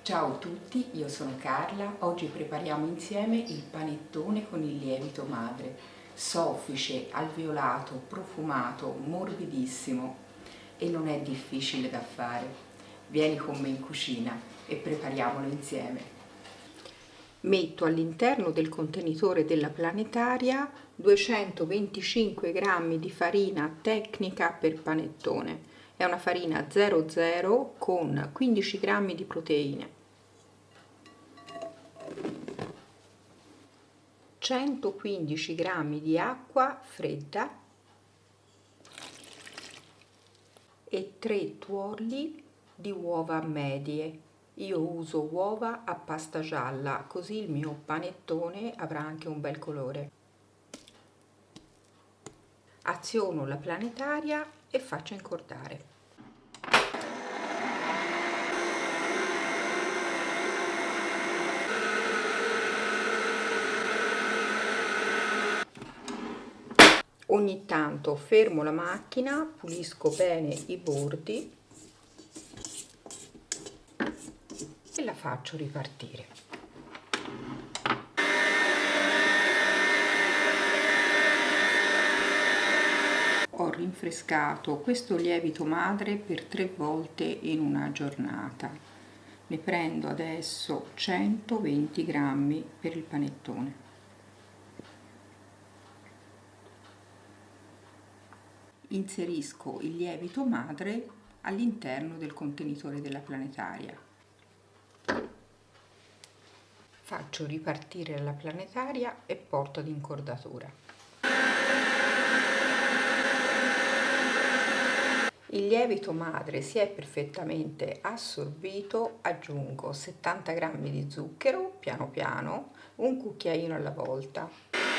Ciao a tutti, io sono Carla. Oggi prepariamo insieme il panettone con il lievito madre, soffice, alveolato, profumato, morbidissimo e non è difficile da fare. Vieni con me in cucina e prepariamolo insieme. Metto all'interno del contenitore della planetaria 225 g di farina tecnica per panettone. È una farina 00 con 15 g di proteine. 115 g di acqua fredda e 3 tuorli di uova medie. Io uso uova a pasta gialla, così il mio panettone avrà anche un bel colore. Aziono la planetaria e faccio incordare. Ogni tanto fermo la macchina, pulisco bene i bordi e la faccio ripartire. Ho rinfrescato questo lievito madre per 3 volte in una giornata. Ne prendo adesso 120 g per il panettone. Inserisco il lievito madre all'interno del contenitore della planetaria. Faccio ripartire la planetaria e porto ad incordatura. Il lievito madre si è perfettamente assorbito, aggiungo 70 g di zucchero piano piano, un cucchiaino alla volta.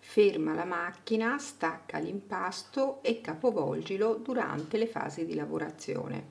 Ferma la macchina, stacca l'impasto e capovolgilo durante le fasi di lavorazione.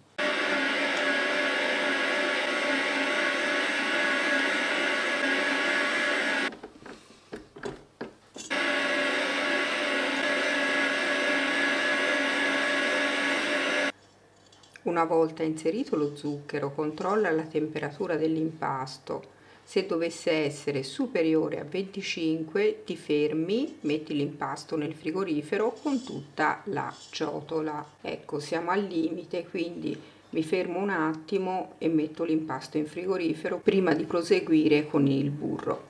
Una volta inserito lo zucchero, controlla la temperatura dell'impasto. Se dovesse essere superiore a 25 ti fermi, metti l'impasto nel frigorifero con tutta la ciotola. Ecco, siamo al limite, quindi mi fermo un attimo e metto l'impasto in frigorifero prima di proseguire con il burro.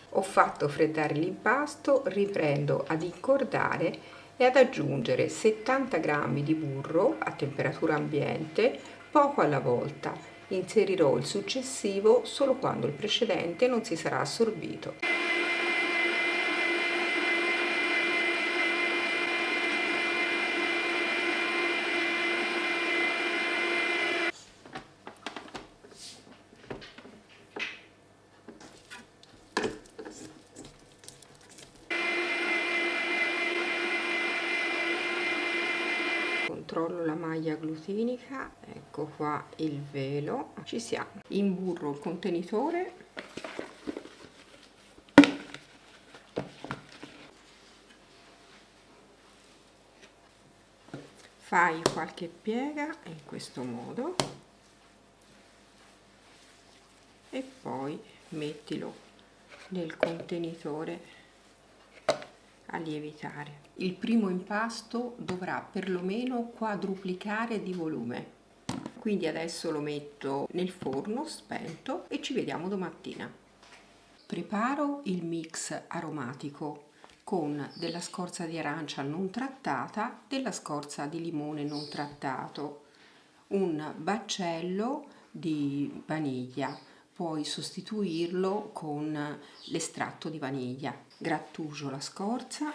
Ho fatto freddare l'impasto, riprendo ad incordare e ad aggiungere 70 g di burro a temperatura ambiente, poco alla volta. Inserirò il successivo solo quando il precedente non si sarà assorbito. Controllo la maglia glutinica, ecco qua il velo, ci siamo. Imburro il contenitore. Fai qualche piega in questo modo e poi mettilo nel contenitore a lievitare. Il primo impasto dovrà perlomeno quadruplicare di volume, quindi adesso lo metto nel forno spento e ci vediamo domattina. Preparo il mix aromatico con della scorza di arancia non trattata, della scorza di limone non trattato, un baccello di vaniglia. Puoi sostituirlo con l'estratto di vaniglia. Grattugio la scorza.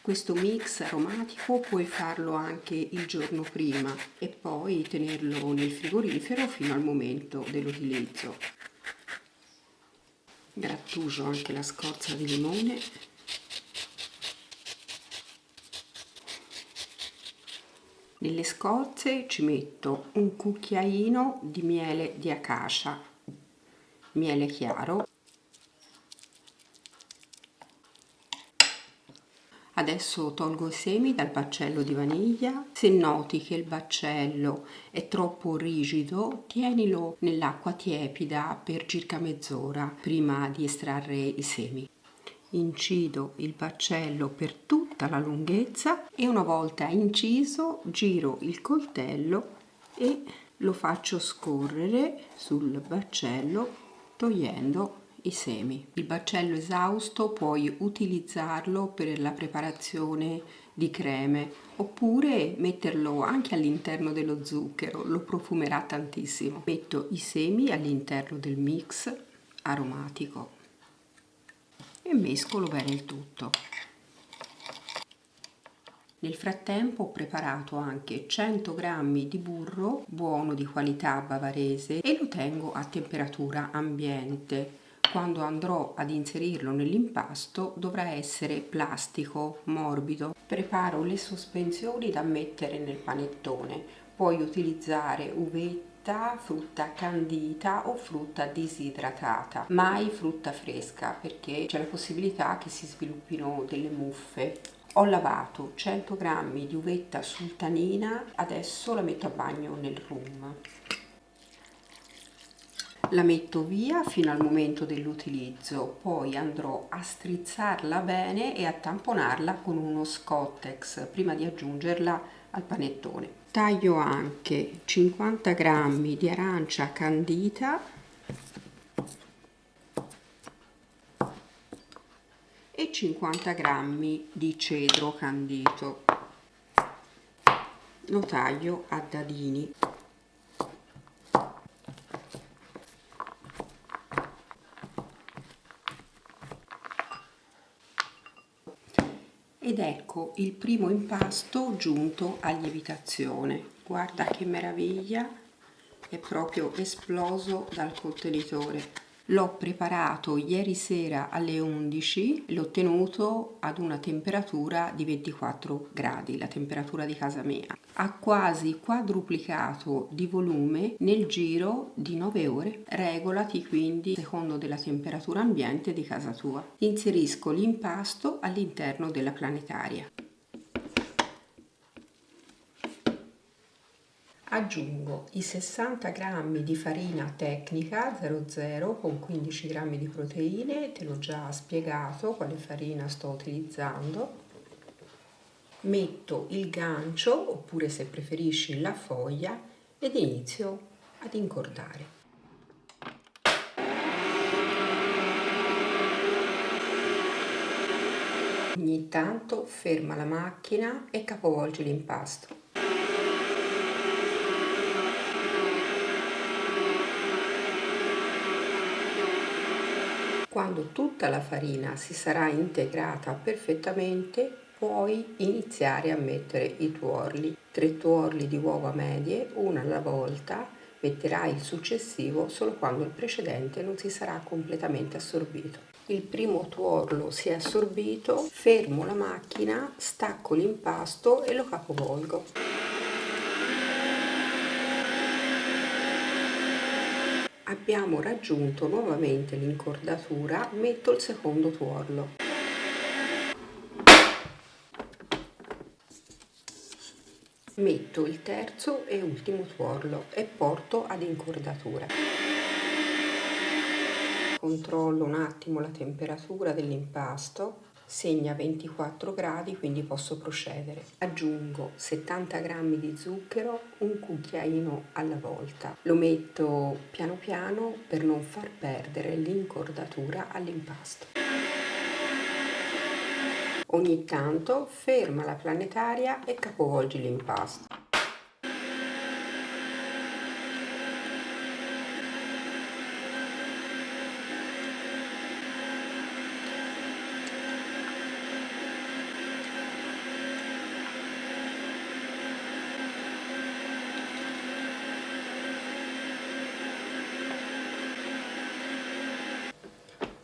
Questo mix aromatico puoi farlo anche il giorno prima e poi tenerlo nel frigorifero fino al momento dell'utilizzo. Grattugio anche la scorza di limone. Nelle scorze ci metto un cucchiaino di miele di acacia, miele chiaro. Adesso tolgo i semi dal baccello di vaniglia. Se noti che il baccello è troppo rigido, tienilo nell'acqua tiepida per circa mezz'ora prima di estrarre i semi. Incido il baccello per tutta la lunghezza e una volta inciso giro il coltello e lo faccio scorrere sul baccello togliendo i semi. Il baccello esausto puoi utilizzarlo per la preparazione di creme oppure metterlo anche all'interno dello zucchero, lo profumerà tantissimo. Metto i semi all'interno del mix aromatico e mescolo bene il tutto. Nel frattempo ho preparato anche 100 g di burro buono di qualità bavarese e lo tengo a temperatura ambiente. Quando andrò ad inserirlo nell'impasto dovrà essere plastico, morbido. Preparo le sospensioni da mettere nel panettone. Puoi utilizzare uvetta, frutta candita o frutta disidratata, mai frutta fresca perché c'è la possibilità che si sviluppino delle muffe. Ho lavato 100 g di uvetta sultanina, adesso la metto a bagno nel rum. La metto via fino al momento dell'utilizzo, poi andrò a strizzarla bene e a tamponarla con uno Scottex prima di aggiungerla al panettone. Taglio anche 50 g di arancia candita e 50 g di cedro candito. Lo taglio a dadini. Ed ecco il primo impasto giunto a lievitazione. Guarda che meraviglia, è proprio esploso dal contenitore. L'ho preparato ieri sera alle 11, l'ho tenuto ad una temperatura di 24 gradi, la temperatura di casa mia. Ha quasi quadruplicato di volume nel giro di 9 ore. Regolati quindi secondo della temperatura ambiente di casa tua. Inserisco l'impasto all'interno della planetaria. Aggiungo i 60 g di farina tecnica 00 con 15 g di proteine, te l'ho già spiegato quale farina sto utilizzando. Metto il gancio, oppure se preferisci la foglia, ed inizio ad incordare. Ogni tanto ferma la macchina e capovolgi l'impasto. Quando tutta la farina si sarà integrata perfettamente, puoi iniziare a mettere i tuorli. 3 tuorli di uova medie, una alla volta. Metterai il successivo solo quando il precedente non si sarà completamente assorbito. Il primo tuorlo si è assorbito, fermo la macchina, stacco l'impasto e lo capovolgo. Abbiamo raggiunto nuovamente l'incordatura, metto il secondo tuorlo. Metto il terzo e ultimo tuorlo e porto ad incordatura. Controllo un attimo la temperatura dell'impasto, segna 24 gradi, quindi posso procedere. Aggiungo 70 g di zucchero, un cucchiaino alla volta. Lo metto piano piano per non far perdere l'incordatura all'impasto. Ogni tanto ferma la planetaria e capovolgi l'impasto.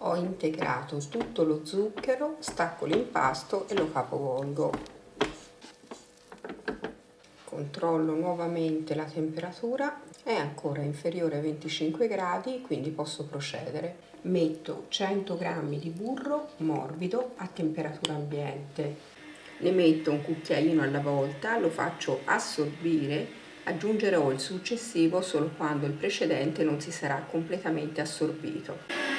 Ho integrato tutto lo zucchero, stacco l'impasto e lo capovolgo con Controllo nuovamente la temperatura, è ancora inferiore ai 25 gradi, quindi posso procedere. Metto 100 g di burro morbido a temperatura ambiente. Ne metto un cucchiaino alla volta, lo faccio assorbire, aggiungerò il successivo solo quando il precedente non si sarà completamente assorbito.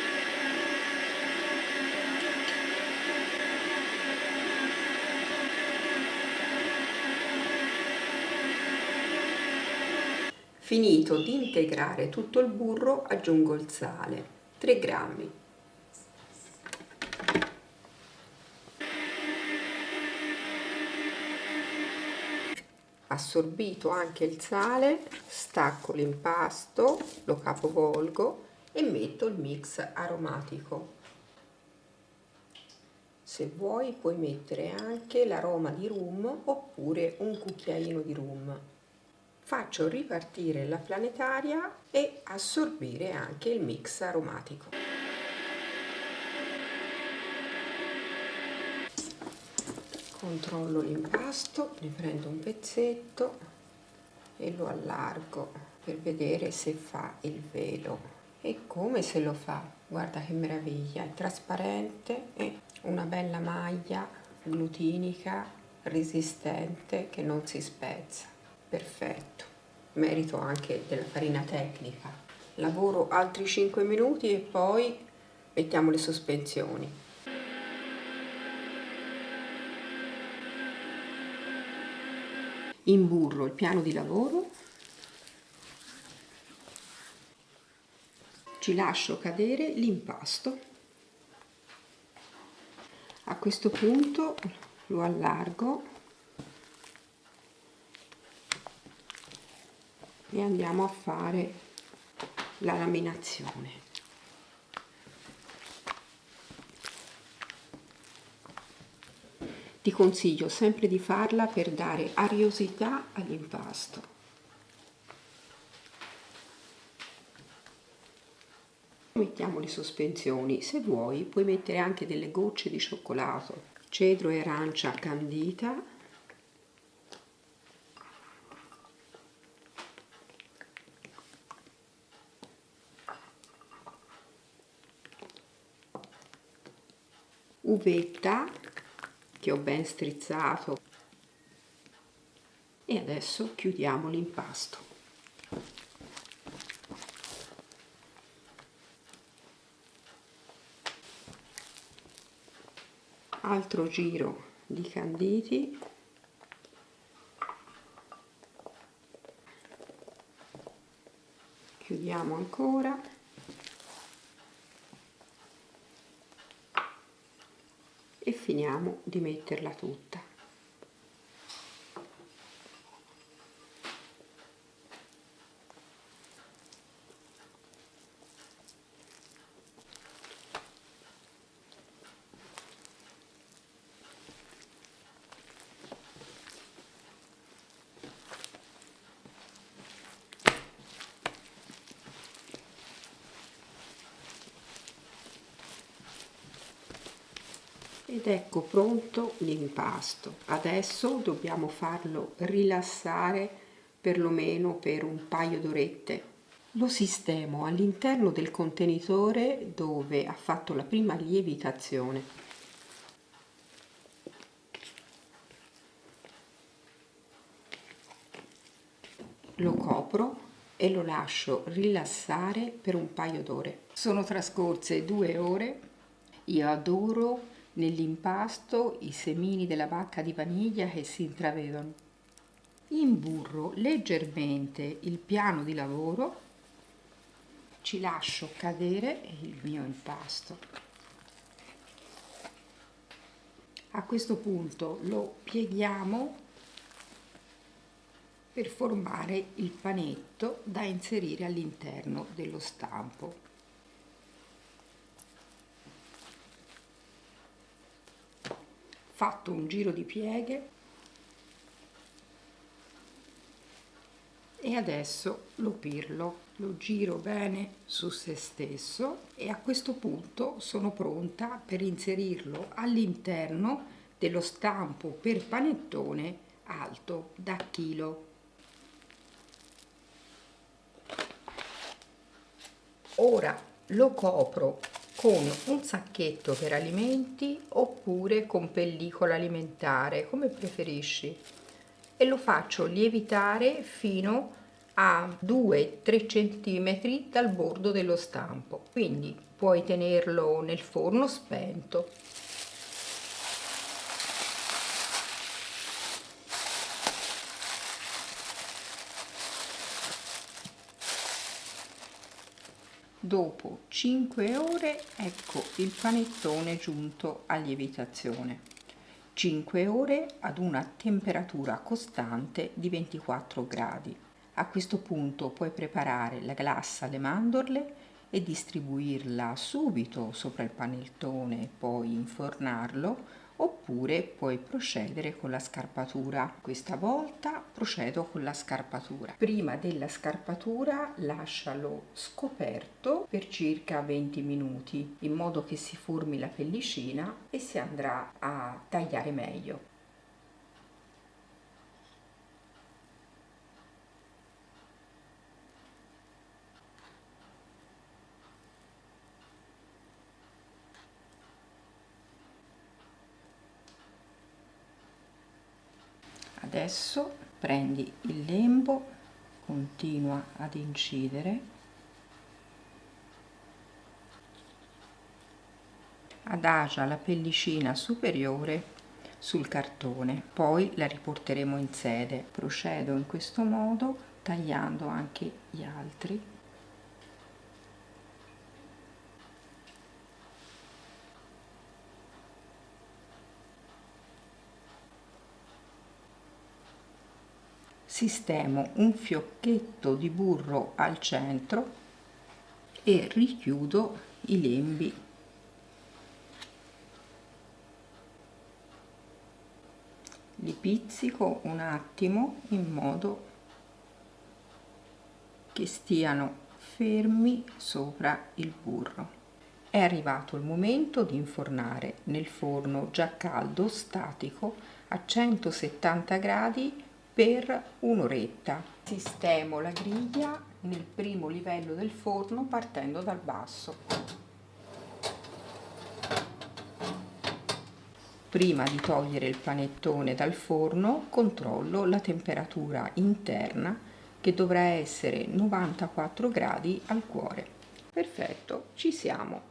Finito di integrare tutto il burro, aggiungo il sale, 3 grammi. Assorbito anche il sale, stacco l'impasto, lo capovolgo e metto il mix aromatico. Se vuoi puoi mettere anche l'aroma di rum oppure un cucchiaino di rum. Faccio ripartire la planetaria e assorbire anche il mix aromatico. Controllo l'impasto, ne prendo un pezzetto e lo allargo per vedere se fa il velo. E come se lo fa, guarda che meraviglia, è trasparente e una bella maglia glutinica resistente che non si spezza. Perfetto, merito anche della farina tecnica. Lavoro altri 5 minuti e poi mettiamo le sospensioni. Imburro il piano di lavoro, ci lascio cadere l'impasto. A questo punto lo allargo e andiamo a fare la laminazione. Ti consiglio sempre di farla per dare ariosità all'impasto. Mettiamo le sospensioni, se vuoi puoi mettere anche delle gocce di cioccolato, cedro e arancia candita, uvetta che ho ben strizzato e adesso chiudiamo l'impasto. Altro giro di canditi, chiudiamo ancora e finiamo di metterla tutta. Ed ecco pronto l'impasto. Adesso dobbiamo farlo rilassare perlomeno per un paio d'orette. Lo sistemo all'interno del contenitore dove ha fatto la prima lievitazione. Lo copro e lo lascio rilassare per un paio d'ore. Sono trascorse 2 ore. Io adoro nell'impasto i semini della bacca di vaniglia che si intravedono. Imburro leggermente il piano di lavoro, ci lascio cadere il mio impasto. A questo punto lo pieghiamo per formare il panetto da inserire all'interno dello stampo. Fatto un giro di pieghe e adesso lo pirlo, lo giro bene su se stesso e a questo punto sono pronta per inserirlo all'interno dello stampo per panettone alto da chilo. Ora lo copro con un sacchetto per alimenti oppure con pellicola alimentare, come preferisci, e lo faccio lievitare fino a 2-3 cm dal bordo dello stampo. Quindi puoi tenerlo nel forno spento. Dopo 5 ore ecco il panettone giunto a lievitazione. 5 ore ad una temperatura costante di 24 gradi. A questo punto puoi preparare la glassa alle mandorle e distribuirla subito sopra il panettone, poi infornarlo, oppure puoi procedere con la scarpatura. Questa volta procedo con la scarpatura. Prima della scarpatura lascialo scoperto per circa 20 minuti in modo che si formi la pellicina e si andrà a tagliare meglio. Adesso prendi il lembo, continua ad incidere, adagia la pellicina superiore sul cartone, poi la riporteremo in sede. Procedo in questo modo tagliando anche gli altri. Sistemo un fiocchetto di burro al centro e richiudo i lembi. Li pizzico un attimo in modo che stiano fermi sopra il burro. È arrivato il momento di infornare nel forno già caldo statico a 170 gradi per un'oretta. Sistemo la griglia nel primo livello del forno partendo dal basso. Prima di togliere il panettone dal forno, controllo la temperatura interna che dovrà essere 94 gradi al cuore. Perfetto, ci siamo.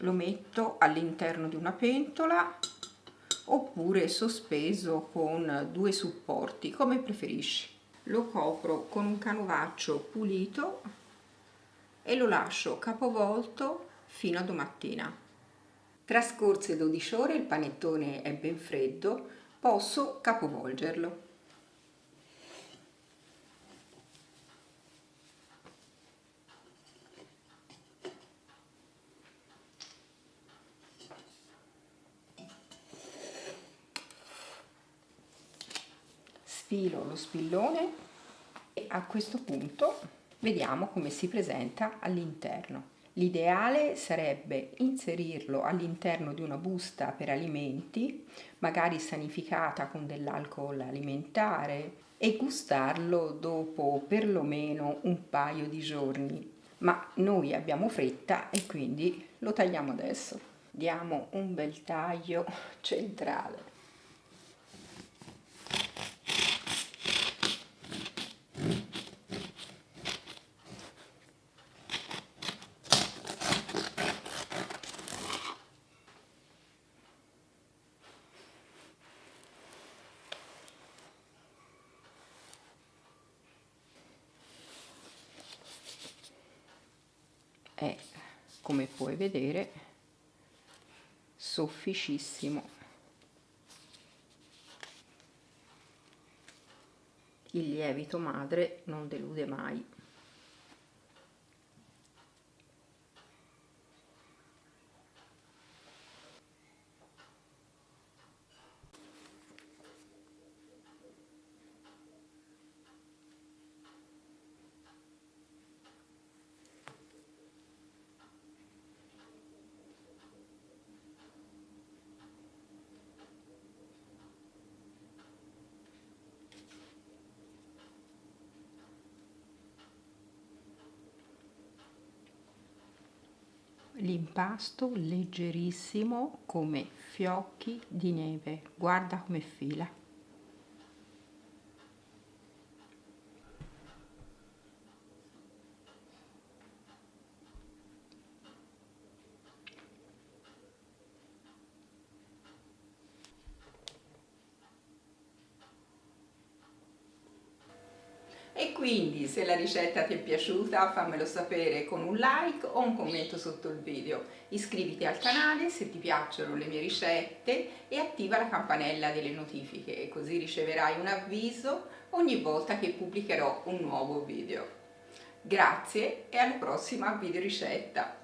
Lo metto all'interno di una pentola oppure sospeso con due supporti, come preferisci. Lo copro con un canovaccio pulito e lo lascio capovolto fino a domattina. Trascorse 12 ore il panettone è ben freddo, posso capovolgerlo. Sfilo lo spillone e a questo punto vediamo come si presenta all'interno. L'ideale sarebbe inserirlo all'interno di una busta per alimenti, magari sanificata con dell'alcol alimentare, e gustarlo dopo perlomeno un paio di giorni. Ma noi abbiamo fretta e quindi lo tagliamo adesso. Diamo un bel taglio centrale. È, come puoi vedere, sofficissimo. Il lievito madre non delude mai. l'impasto leggerissimo come fiocchi di neve, guarda come fila. E quindi se la ricetta ti è piaciuta fammelo sapere con un like o un commento sotto il video. Iscriviti al canale se ti piacciono le mie ricette e attiva la campanella delle notifiche, così riceverai un avviso ogni volta che pubblicherò un nuovo video. Grazie e alla prossima video ricetta!